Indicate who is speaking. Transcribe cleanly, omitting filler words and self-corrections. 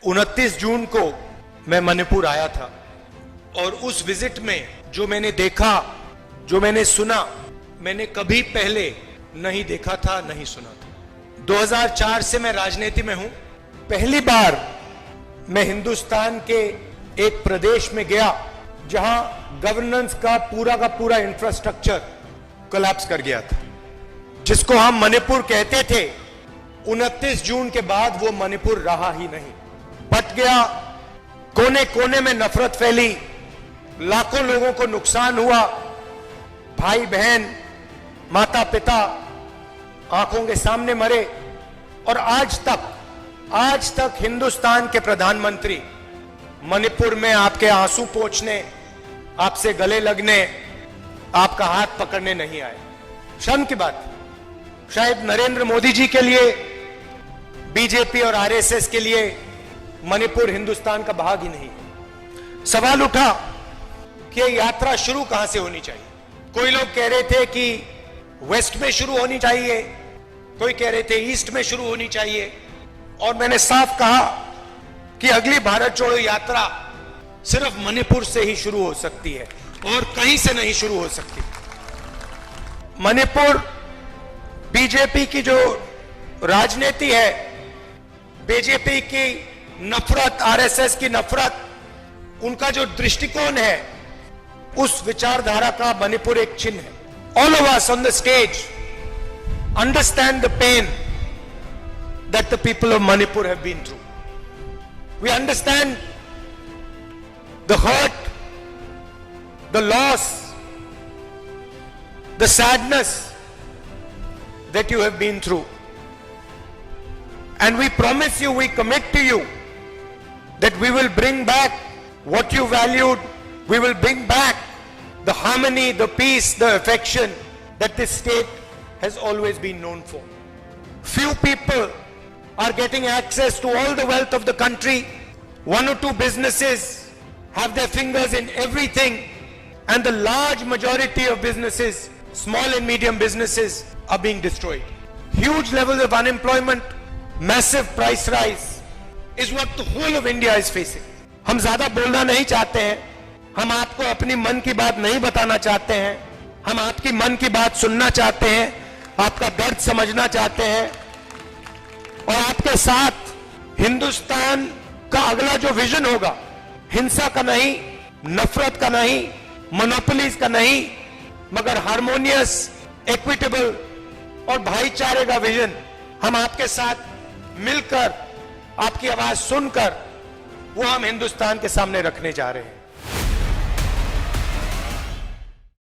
Speaker 1: 29 जून को मैं मणिपुर आया था और उस विजिट में जो मैंने देखा, जो मैंने सुना, मैंने कभी पहले नहीं देखा था, नहीं सुना था। 2004 से मैं राजनीति में हूं। पहली बार मैं हिंदुस्तान के एक प्रदेश में गया जहां गवर्नेंस का पूरा इंफ्रास्ट्रक्चर कोलैप्स कर गया था, जिसको हम मणिपुर कहते थे। 29 जून के बाद वो मणिपुर रहा ही नहीं, बट गया। कोने कोने में नफरत फैली, लाखों लोगों को नुकसान हुआ, भाई बहन, माता पिता आंखों के सामने मरे। और आज तक हिंदुस्तान के प्रधानमंत्री मणिपुर में आपके आंसू पोंछने, आपसे गले लगने, आपका हाथ पकड़ने नहीं आए। शर्म की बात। शायद नरेंद्र मोदी जी के लिए, बीजेपी और आरएसएस के लिए मणिपुर हिंदुस्तान का भाग ही नहीं। सवाल उठा कि ये यात्रा शुरू कहां से होनी चाहिए। कोई लोग कह रहे थे कि वेस्ट में शुरू होनी चाहिए, कोई कह रहे थे ईस्ट में शुरू होनी चाहिए, और मैंने साफ कहा कि अगली भारत जोड़ो यात्रा सिर्फ मणिपुर से ही शुरू हो सकती है और कहीं से नहीं शुरू हो सकती। मणिपुर बीजेपी की जो राजनीति है, बीजेपी की नफरत, आरएसएस की नफरत, उनका जो दृष्टिकोण है, उस विचारधारा का मणिपुर एक चिन्ह है। All of us on the stage understand the pain that the people of Manipur have been through. We understand the hurt, the loss, the sadness that you have been through. And we promise you, we commit to you that we will bring back what you valued. We will bring back the harmony, the peace, the affection that this state has always been known for. Few people are getting access to all the wealth of the country. One or two businesses have their fingers in everything, and the large majority of businesses, small and medium businesses, are being destroyed. Huge levels of unemployment, massive price rise is what the whole of India is facing. हम ज्यादा बोलना नहीं चाहते हैं, हम आपको अपनी मन की बात नहीं बताना चाहते हैं, हम आपकी मन की बात सुनना चाहते हैं, आपका दर्द समझना चाहते हैं, और आपके साथ हिंदुस्तान का अगला जो विजन होगा, हिंसा का नहीं, नफरत का नहीं, मोनोपोलीज का नहीं, मगर हार्मोनियस, इक्विटेबल और भाईचारे का विजन, हम आपके साथ मिलकर, आपकी आवाज सुनकर, वो हम हिंदुस्तान के सामने रखने जा रहे हैं।